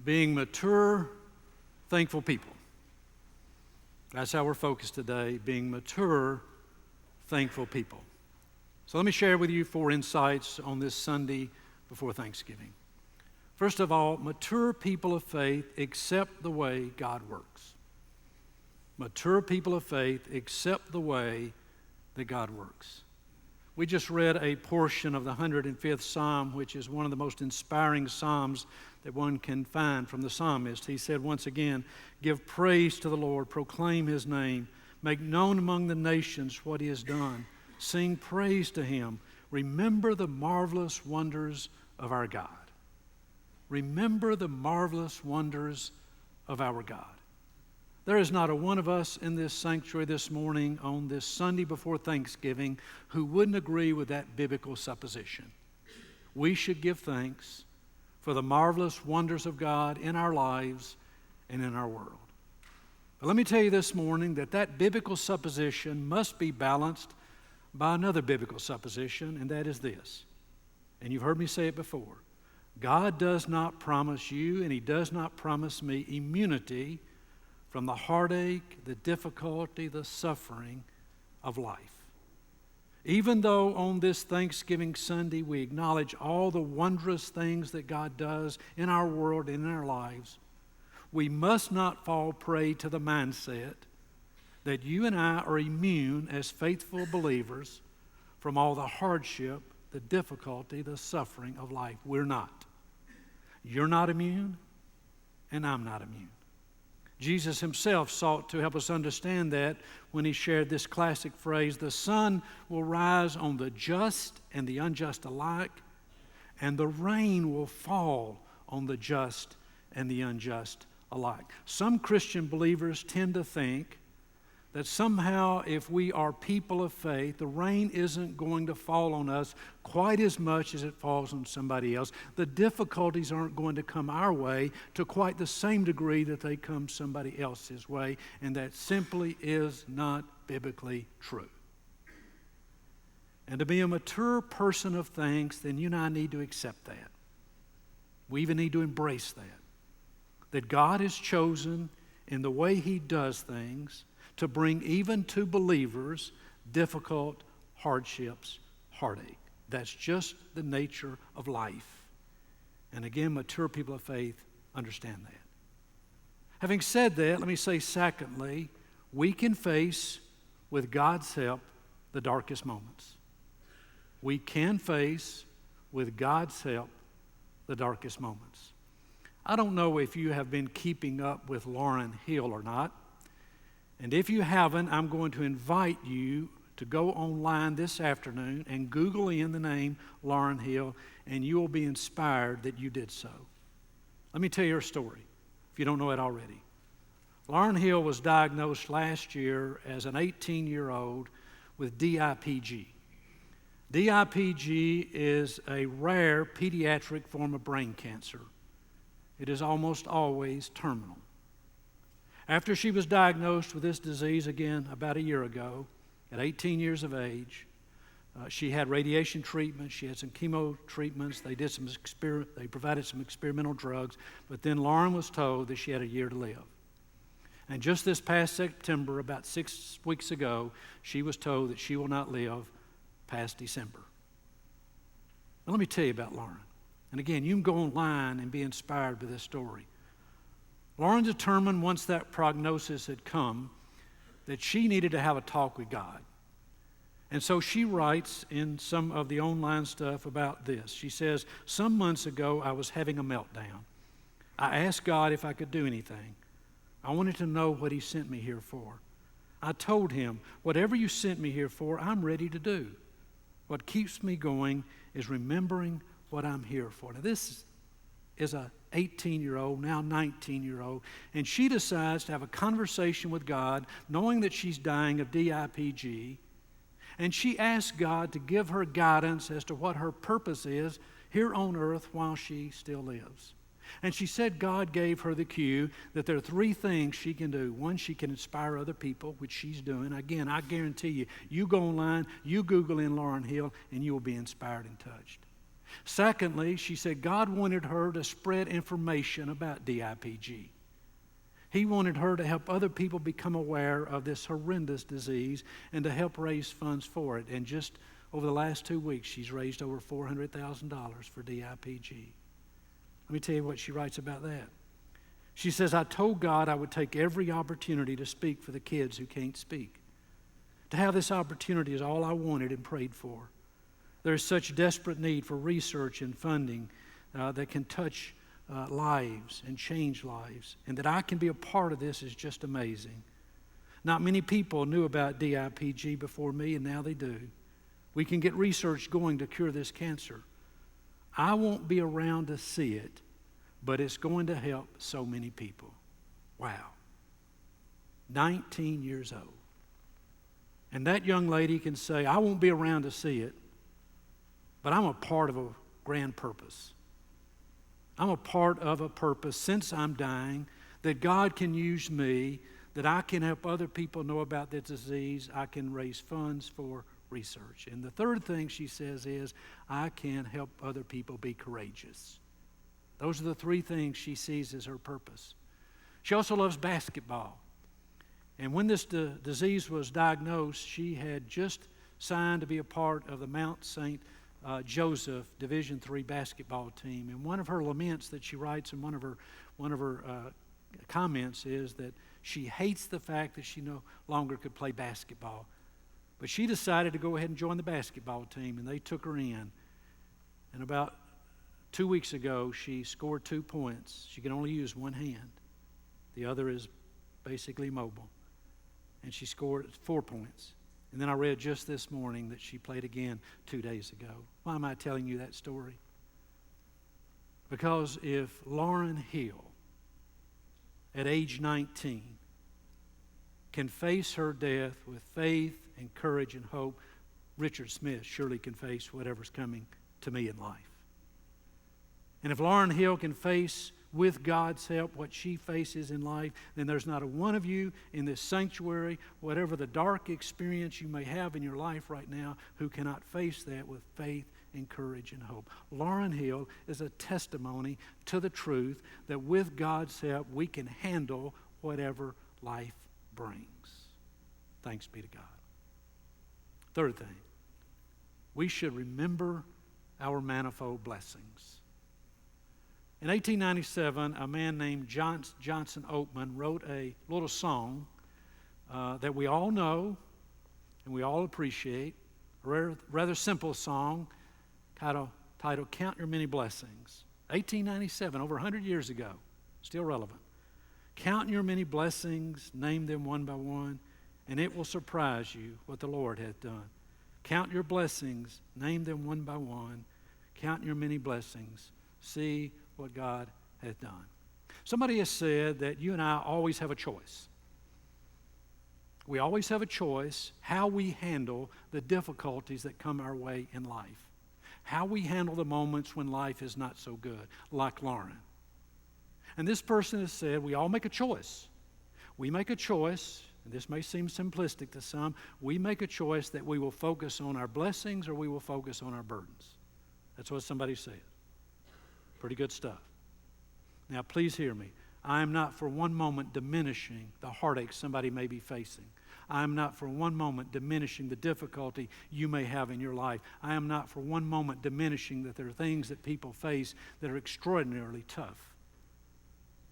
being mature, thankful people. That's how we're focused today, being mature, thankful people. So let me share with you 4 insights on this Sunday before Thanksgiving. First of all, mature people of faith accept the way God works. Mature people of faith accept the way that God works. We just read a portion of the 105th Psalm, which is one of the most inspiring Psalms that one can find from the psalmist. He said once again, "Give praise to the Lord, proclaim His name, make known among the nations what He has done. Sing praise to Him. Remember the marvelous wonders of our God." Remember the marvelous wonders of our God. There is not a one of us in this sanctuary this morning on this Sunday before Thanksgiving who wouldn't agree with that biblical supposition. We should give thanks for the marvelous wonders of God in our lives and in our world. But let me tell you this morning that that biblical supposition must be balanced by another biblical supposition, and that is this. And you've heard me say it before. God does not promise you, and He does not promise me, immunity from the heartache, the difficulty, the suffering of life. Even though on this Thanksgiving Sunday we acknowledge all the wondrous things that God does in our world and in our lives, we must not fall prey to the mindset that you and I are immune as faithful believers from all the hardship, the difficulty, the suffering of life. We're not. You're not immune, and I'm not immune. Jesus Himself sought to help us understand that when He shared this classic phrase, "The sun will rise on the just and the unjust alike, and the rain will fall on the just and the unjust alike." Some Christian believers tend to think that somehow if we are people of faith, the rain isn't going to fall on us quite as much as it falls on somebody else. The difficulties aren't going to come our way to quite the same degree that they come somebody else's way, and that simply is not biblically true. And to be a mature person of thanks, then you and I need to accept that. We even need to embrace that God has chosen in the way He does things to bring even to believers difficult hardships, heartache. That's just the nature of life. And again, mature people of faith understand that. Having said that, let me say secondly, we can face, with God's help, the darkest moments. We can face, with God's help, the darkest moments. I don't know if you have been keeping up with Lauryn Hill or not. And if you haven't, I'm going to invite you to go online this afternoon and Google in the name Lauryn Hill, and you will be inspired that you did so. Let me tell you her story, if you don't know it already. Lauryn Hill was diagnosed last year as an 18-year-old with DIPG. DIPG is a rare pediatric form of brain cancer. It is almost always terminal. After she was diagnosed with this disease again about a year ago, at 18 years of age, she had radiation treatment, she had some chemo treatments, they provided some experimental drugs, but then Lauren was told that she had a year to live. And just this past September, about 6 weeks ago, she was told that she will not live past December. Now let me tell you about Lauren. And again, you can go online and be inspired by this story. Lauren determined once that prognosis had come that she needed to have a talk with God. And so she writes in some of the online stuff about this. She says, "Some months ago, I was having a meltdown. I asked God if I could do anything. I wanted to know what He sent me here for. I told Him, whatever you sent me here for, I'm ready to do. What keeps me going is remembering what I'm here for." Now this is a 18-year-old, now 19-year-old, and she decides to have a conversation with God, knowing that she's dying of DIPG, and she asks God to give her guidance as to what her purpose is here on earth while she still lives. And she said God gave her the cue that there are 3 things she can do. One, she can inspire other people, which she's doing. Again, I guarantee you, you go online, you Google in Lauryn Hill, and you will be inspired and touched. Secondly, she said God wanted her to spread information about DIPG. He wanted her to help other people become aware of this horrendous disease and to help raise funds for it. And just over the last 2 weeks, she's raised over $400,000 for DIPG. Let me tell you what she writes about that. She says, I told God I would take every opportunity to speak for the kids who can't speak. To have this opportunity is all I wanted and prayed for. There is such desperate need for research and funding that can touch lives and change lives. And that I can be a part of this is just amazing. Not many people knew about DIPG before me, and now they do. We can get research going to cure this cancer. I won't be around to see it, but it's going to help so many people. Wow. 19 years old. And that young lady can say, I won't be around to see it, but I'm a part of a grand purpose. I'm a part of a purpose since I'm dying that God can use me, that I can help other people know about this disease. I can raise funds for research. And the third thing she says is, I can help other people be courageous. Those are the three things she sees as her purpose. She also loves basketball. And when this disease was diagnosed, she had just signed to be a part of the Mount St. Joseph Division III basketball team. And one of her laments that she writes in one of her comments is that she hates the fact that she no longer could play basketball. But she decided to go ahead and join the basketball team, and they took her in. And about 2 weeks ago, she scored 2 points. She can only use one hand. The other is basically mobile. And she scored 4 points. And then I read just this morning that she played again 2 days ago. Why am I telling you that story? Because if Lauren Hill, at age 19, can face her death with faith and courage and hope, Richard Smith surely can face whatever's coming to me in life. And if Lauren Hill can face, with God's help, what she faces in life, then there's not a one of you in this sanctuary, whatever the dark experience you may have in your life right now, who cannot face that with faith and courage and hope. Lauren Hill is a testimony to the truth that with God's help, we can handle whatever life brings. Thanks be to God. Third thing, we should remember our manifold blessings. In 1897, a man named Johnson Oatman wrote a little song that we all know and we all appreciate, a rather simple song titled Count Your Many Blessings. 1897, over 100 years ago, still relevant. Count your many blessings, name them one by one, and it will surprise you what the Lord hath done. Count your blessings, name them one by one, count your many blessings, see what God hath done. Somebody has said that you and I always have a choice. We always have a choice how we handle the difficulties that come our way in life. How we handle the moments when life is not so good, like Lauren. And this person has said we all make a choice. We make a choice, and this may seem simplistic to some, we make a choice that we will focus on our blessings or we will focus on our burdens. That's what somebody said. Pretty good stuff. Now, please hear me. I am not for one moment diminishing the heartache somebody may be facing. I am not for one moment diminishing the difficulty you may have in your life. I am not for one moment diminishing that there are things that people face that are extraordinarily tough.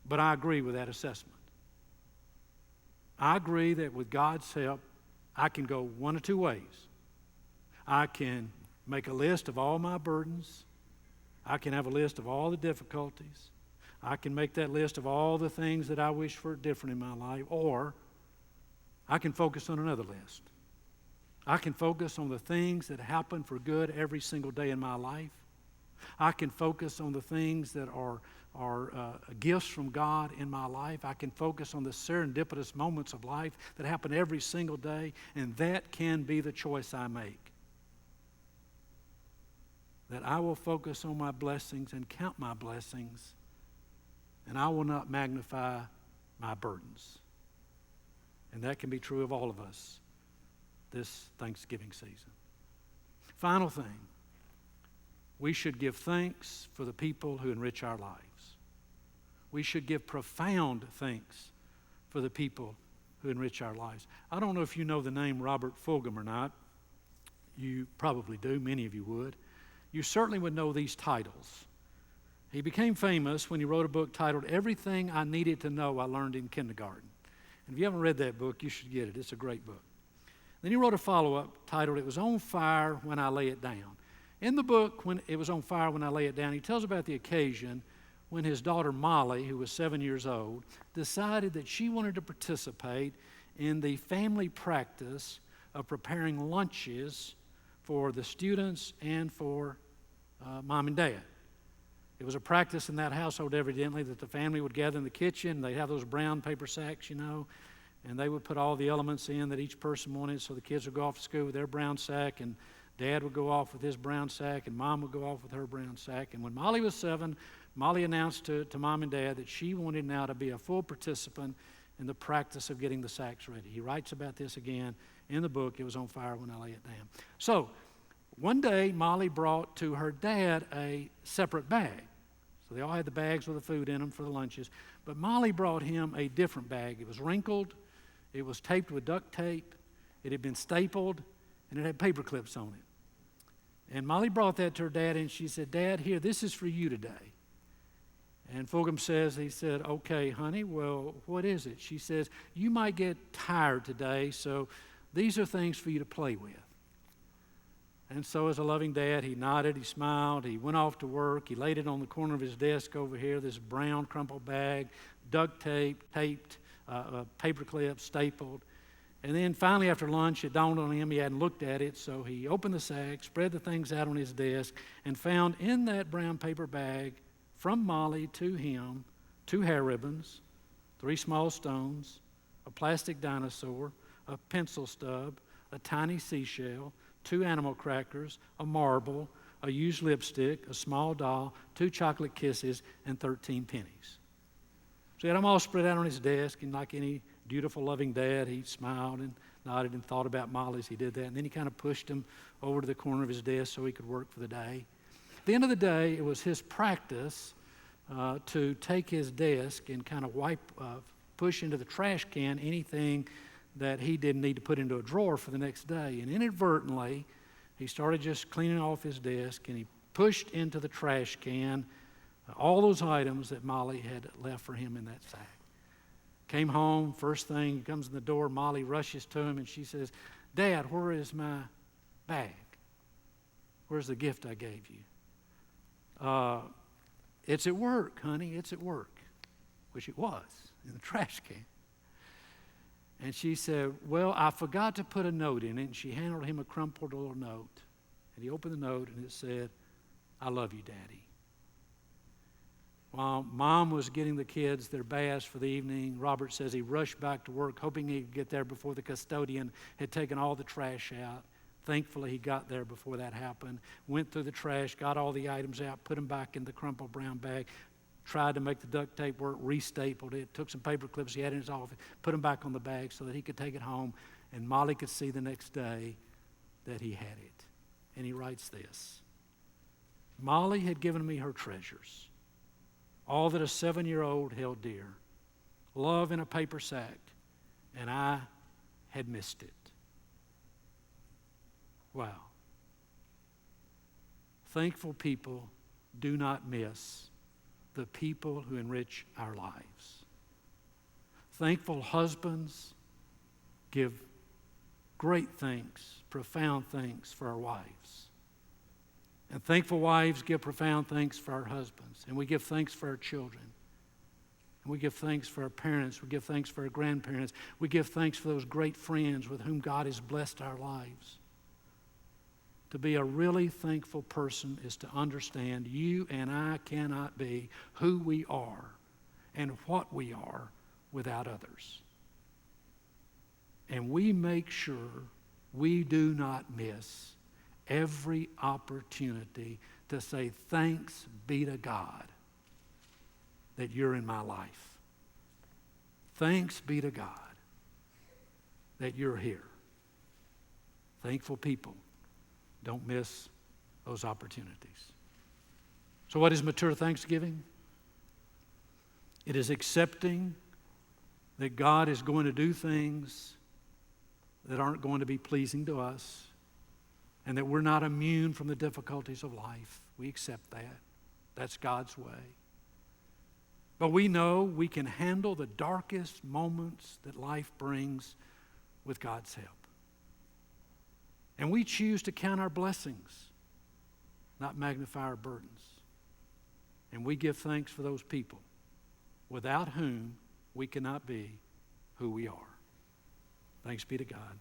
But I agree with that assessment. I agree that with God's help, I can go one of two ways. I can make a list of all my burdens. I can have a list of all the difficulties. I can make that list of all the things that I wish for different in my life. Or I can focus on another list. I can focus on the things that happen for good every single day in my life. I can focus on the things that are gifts from God in my life. I can focus on the serendipitous moments of life that happen every single day. And that can be the choice I make. That I will focus on my blessings and count my blessings, and I will not magnify my burdens. And that can be true of all of us this Thanksgiving season. Final thing, we should give thanks for the people who enrich our lives. We should give profound thanks for the people who enrich our lives. I don't know if you know the name Robert Fulghum or not. You probably do. Many of you would. You certainly would know these titles. He became famous when he wrote a book titled Everything I Needed to Know I Learned in Kindergarten. And if you haven't read that book, you should get it. It's a great book. Then he wrote a follow-up titled It Was on Fire When I Lay It Down. In the book, When It Was on Fire When I Lay It Down, he tells about the occasion when his daughter Molly, who was 7 years old, decided that she wanted to participate in the family practice of preparing lunches for the students and for mom and dad. It was a practice in that household, evidently, that the family would gather in the kitchen. They'd have those brown paper sacks, and they would put all the elements in that each person wanted. So the kids would go off to school with their brown sack, and Dad would go off with his brown sack, and Mom would go off with her brown sack. And when Molly was 7, Molly announced to Mom and Dad that she wanted now to be a full participant in the practice of getting the sacks ready. He writes about this again in the book, It Was on Fire When I Lay It Down. So one day, Molly brought to her dad a separate bag. So they all had the bags with the food in them for the lunches. But Molly brought him a different bag. It was wrinkled. It was taped with duct tape. It had been stapled, and it had paper clips on it. And Molly brought that to her dad, and she said, Dad, here, this is for you today. And Fulghum says, he said, okay, honey, well, what is it? She says, you might get tired today, so these are things for you to play with. And so as a loving dad, he nodded, he smiled, he went off to work, he laid it on the corner of his desk over here, this brown crumpled bag, duct tape, taped, paper clips, stapled. And then finally after lunch, it dawned on him he hadn't looked at it, so he opened the sack, spread the things out on his desk, and found in that brown paper bag from Molly to him 2 hair ribbons, 3 small stones, a plastic dinosaur, a pencil stub, a tiny seashell, 2 animal crackers, a marble, a used lipstick, a small doll, 2 chocolate kisses, and 13 pennies. So he had them all spread out on his desk, and like any dutiful, loving dad, he smiled and nodded and thought about Molly as he did that. And then he kind of pushed them over to the corner of his desk so he could work for the day. At the end of the day, it was his practice to take his desk and kind of push into the trash can anything that he didn't need to put into a drawer for the next day. And inadvertently, he started just cleaning off his desk, and he pushed into the trash can all those items that Molly had left for him in that sack. Came home, first thing, he comes in the door, Molly rushes to him, and she says, Dad, where is my bag? Where's the gift I gave you? It's at work, honey, it's at work. Which it was, in the trash can. And she said, well, I forgot to put a note in it. And she handed him a crumpled little note. And he opened the note, and it said, I love you, Daddy. While Mom was getting the kids their baths for the evening, Robert says he rushed back to work, hoping he could get there before the custodian had taken all the trash out. Thankfully, he got there before that happened, went through the trash, got all the items out, put them back in the crumpled brown bag, tried to make the duct tape work, restapled it, took some paper clips he had in his office, put them back on the bag so that he could take it home, and Molly could see the next day that he had it. And he writes this, Molly had given me her treasures, all that a 7-year-old held dear, love in a paper sack, and I had missed it. Wow. Thankful people do not miss the people who enrich our lives. Thankful husbands give great thanks, profound thanks for our wives. And thankful wives give profound thanks for our husbands. And we give thanks for our children. And we give thanks for our parents. We give thanks for our grandparents. We give thanks for those great friends with whom God has blessed our lives. To be a really thankful person is to understand you and I cannot be who we are and what we are without others. And we make sure we do not miss every opportunity to say thanks be to God that you're in my life. Thanks be to God that you're here. Thankful people don't miss those opportunities. So what is mature thanksgiving? It is accepting that God is going to do things that aren't going to be pleasing to us, and that we're not immune from the difficulties of life. We accept that. That's God's way. But we know we can handle the darkest moments that life brings with God's help. And we choose to count our blessings, not magnify our burdens. And we give thanks for those people without whom we cannot be who we are. Thanks be to God.